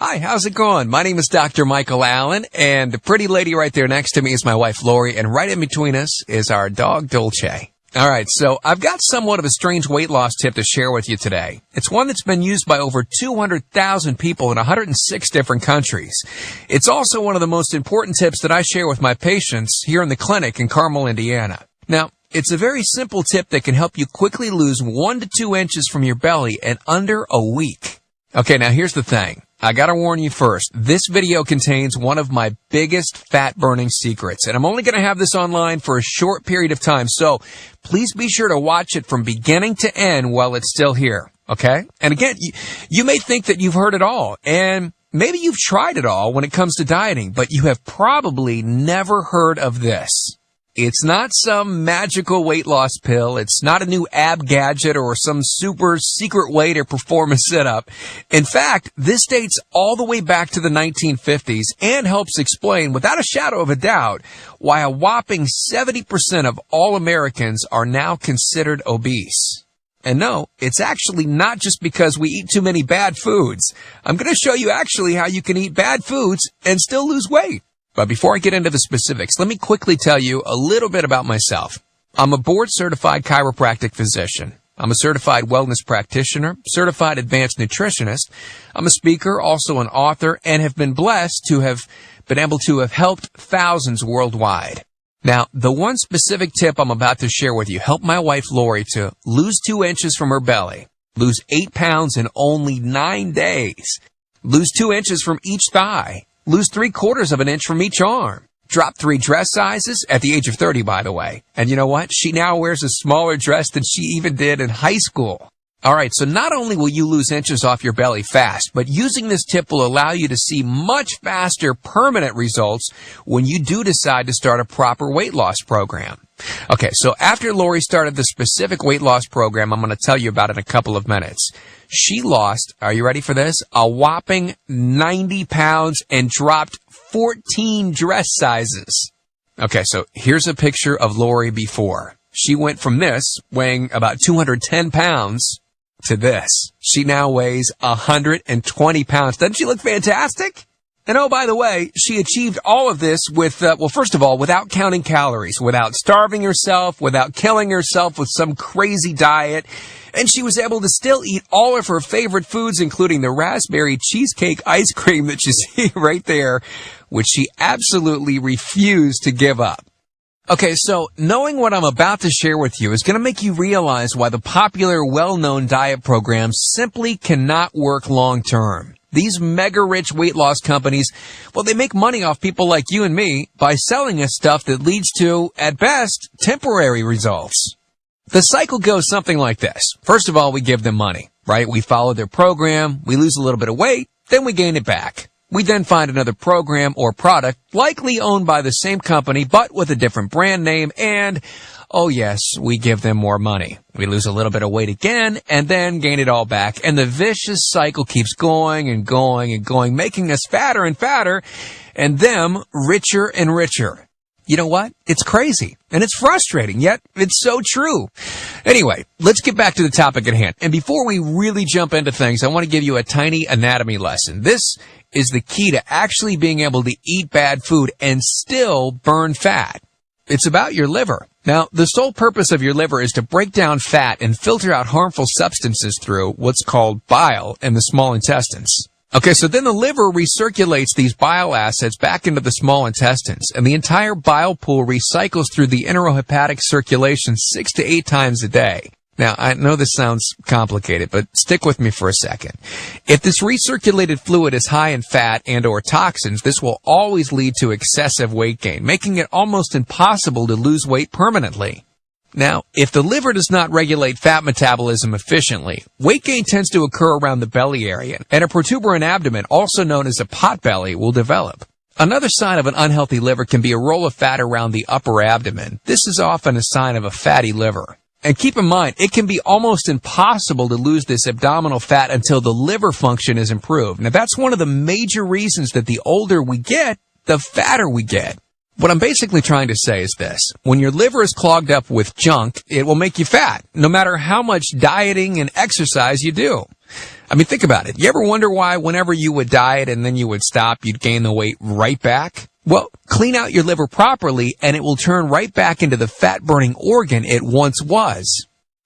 Hi, how's it going? My name is Dr. Michael Allen, and the pretty lady right there next to me is my wife, Lori, and right in between us is our dog, Dolce. All right, so I've got somewhat of a strange weight loss tip to share with you today. It's one that's been used by over 200,000 people in 106 different countries. It's also one of the most important tips that I share with my patients here in the clinic in Carmel, Indiana. Now, it's a very simple tip that can help you quickly lose 1 to 2 inches from your belly in under a week. Okay, now here's the thing. I gotta warn you first, this video contains one of my biggest fat-burning secrets, and I'm only gonna have this online for a short period of time, so please be sure to watch it from beginning to end while it's still here, okay? And again, you may think that you've heard it all, and maybe you've tried it all when it comes to dieting, but you have probably never heard of this. It's not some magical weight loss pill. It's not a new ab gadget or some super secret way to perform a sit-up. In fact, this dates all the way back to the 1950s and helps explain, without a shadow of a doubt, why a whopping 70% of all Americans are now considered obese. And no, it's actually not just because we eat too many bad foods. I'm going to show you actually how you can eat bad foods and still lose weight. But before I get into the specifics, let me quickly tell you a little bit about myself. I'm a board-certified chiropractic physician. I'm a certified wellness practitioner, certified advanced nutritionist. I'm a speaker, also an author, and have been blessed to have been able to have helped thousands worldwide. Now, the one specific tip I'm about to share with you helped my wife Lori to lose 2 inches from her belly, lose 8 pounds in only 9 days, lose 2 inches from each thigh, lose 3/4 of an inch from each arm. Drop 3 dress sizes at the age of 30, by the way. And you know what? She now wears a smaller dress than she even did in high school. All right, so not only will you lose inches off your belly fast, but using this tip will allow you to see much faster permanent results when you do decide to start a proper weight loss program. Okay, so after Lori started the specific weight loss program I'm going to tell you about in a couple of minutes, she lost, are you ready for this, a whopping 90 pounds and dropped 14 dress sizes. Okay, so here's a picture of Lori before. She went from this, weighing about 210 pounds, to this. She now weighs 120 pounds. Doesn't she look fantastic? And oh, by the way, she achieved all of this with, well, first of all, without counting calories, without starving herself, without killing herself with some crazy diet. And she was able to still eat all of her favorite foods, including the raspberry cheesecake ice cream that you see right there, which she absolutely refused to give up. Okay, so knowing what I'm about to share with you is going to make you realize why the popular, well-known diet programs simply cannot work long-term. These mega-rich weight loss companies, well, they make money off people like you and me by selling us stuff that leads to, at best, temporary results. The cycle goes something like this. First of all, we give them money, right? We follow their program, we lose a little bit of weight, then we gain it back. We then find another program or product, likely owned by the same company, but with a different brand name, and, oh yes, we give them more money. We lose a little bit of weight again, and then gain it all back. And the vicious cycle keeps going and going and going, making us fatter and fatter, and them richer and richer. You know what? It's crazy, and it's frustrating, yet it's so true. Anyway, let's get back to the topic at hand. And before we really jump into things, I want to give you a tiny anatomy lesson. This is the key to actually being able to eat bad food and still burn fat. It's about your liver. Now, the sole purpose of your liver is to break down fat and filter out harmful substances through what's called bile in the small intestines. Okay, so then the liver recirculates these bile acids back into the small intestines, and the entire bile pool recycles through the enterohepatic circulation 6 to 8 times a day. Now, I know this sounds complicated, but stick with me for a second. If this recirculated fluid is high in fat and or toxins, this will always lead to excessive weight gain, making it almost impossible to lose weight permanently. Now, if the liver does not regulate fat metabolism efficiently, weight gain tends to occur around the belly area, and a protuberant abdomen, also known as a potbelly, will develop. Another sign of an unhealthy liver can be a roll of fat around the upper abdomen. This is often a sign of a fatty liver. And keep in mind, it can be almost impossible to lose this abdominal fat until the liver function is improved. Now, that's one of the major reasons that the older we get, the fatter we get. What I'm basically trying to say is this. When your liver is clogged up with junk, it will make you fat, no matter how much dieting and exercise you do. I mean, think about it. You ever wonder why whenever you would diet and then you would stop, you'd gain the weight right back? Well, clean out your liver properly and it will turn right back into the fat-burning organ it once was.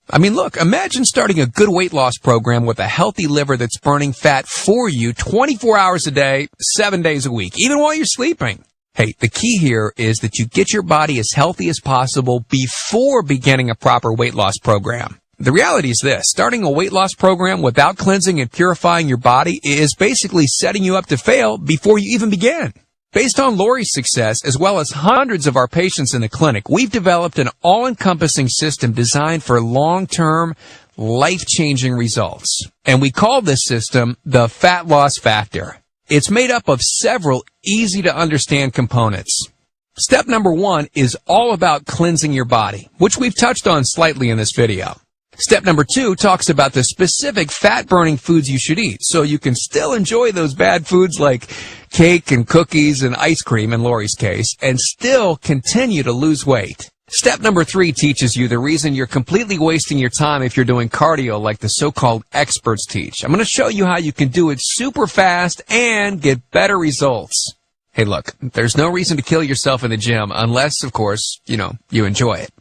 I mean, look, imagine starting a good weight loss program with a healthy liver that's burning fat for you 24 hours a day, 7 days a week, even while you're sleeping. Hey, the key here is that you get your body as healthy as possible before beginning a proper weight loss program. The reality is this: starting a weight loss program without cleansing and purifying your body is basically setting you up to fail before you even begin. Based on Lori's success, as well as hundreds of our patients in the clinic, we've developed an all-encompassing system designed for long-term, life-changing results. And we call this system the Fat Loss Factor. It's made up of several easy-to-understand components. Step number 1 is all about cleansing your body, which we've touched on slightly in this video. Step number 2 talks about the specific fat-burning foods you should eat, so you can still enjoy those bad foods like cake and cookies and ice cream in Lori's case, and still continue to lose weight. Step number 3 teaches you the reason you're completely wasting your time if you're doing cardio like the so-called experts teach. I'm going to show you how you can do it super fast and get better results. Hey, look, there's no reason to kill yourself in the gym unless, of course, you enjoy it.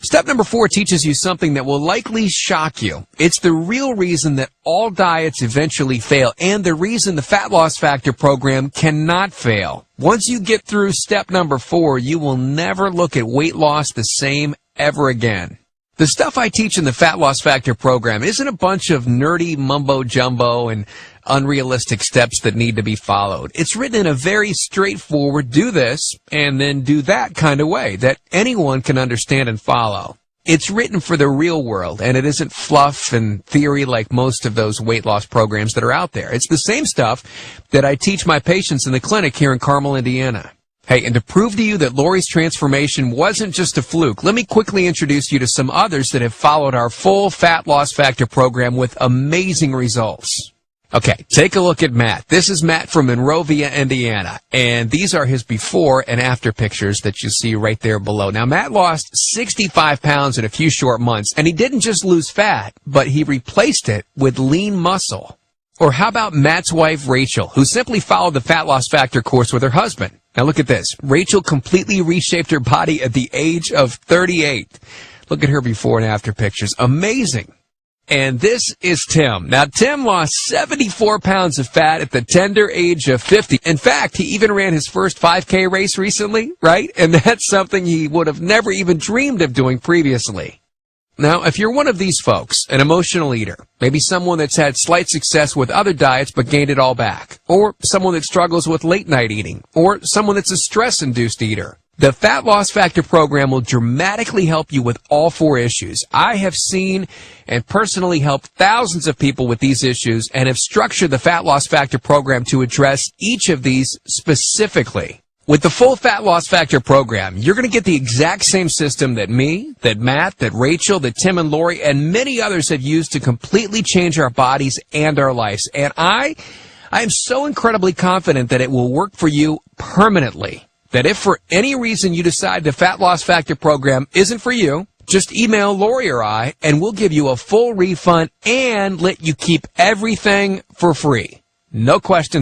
Step number 4 teaches you something that will likely shock you. It's the real reason that all diets eventually fail, and the reason the Fat Loss Factor program cannot fail. Once you get through step number 4, you will never look at weight loss the same ever again. The stuff I teach in the Fat Loss Factor program isn't a bunch of nerdy mumbo-jumbo and unrealistic steps that need to be followed. It's written in a very straightforward, do this and then do that kind of way that anyone can understand and follow. It's written for the real world, and it isn't fluff and theory like most of those weight loss programs that are out there. It's the same stuff that I teach my patients in the clinic here in Carmel, Indiana. Hey, and to prove to you that Lori's transformation wasn't just a fluke, let me quickly introduce you to some others that have followed our full Fat Loss Factor program with amazing results. Okay, take a look at Matt. This is Matt from Monrovia, Indiana, and these are his before and after pictures that you see right there below. Now, Matt lost 65 pounds in a few short months, and he didn't just lose fat, but he replaced it with lean muscle. Or how about Matt's wife, Rachel, who simply followed the Fat Loss Factor course with her husband? Now look at this. Rachel completely reshaped her body at the age of 38. Look at her before and after pictures. Amazing. And this is Tim. Now, Tim lost 74 pounds of fat at the tender age of 50. In fact, he even ran his first 5K race recently, right? And that's something he would have never even dreamed of doing previously. Now, if you're one of these folks, an emotional eater, maybe someone that's had slight success with other diets but gained it all back, or someone that struggles with late-night eating, or someone that's a stress-induced eater, the Fat Loss Factor program will dramatically help you with all 4 issues. I have seen and personally helped thousands of people with these issues and have structured the Fat Loss Factor program to address each of these specifically. With the full Fat Loss Factor program, you're going to get the exact same system that me, that Matt, that Rachel, that Tim and Lori, and many others have used to completely change our bodies and our lives. And I am so incredibly confident that it will work for you permanently. That if for any reason you decide the Fat Loss Factor program isn't for you, just email Lori or I, and we'll give you a full refund and let you keep everything for free. No questions.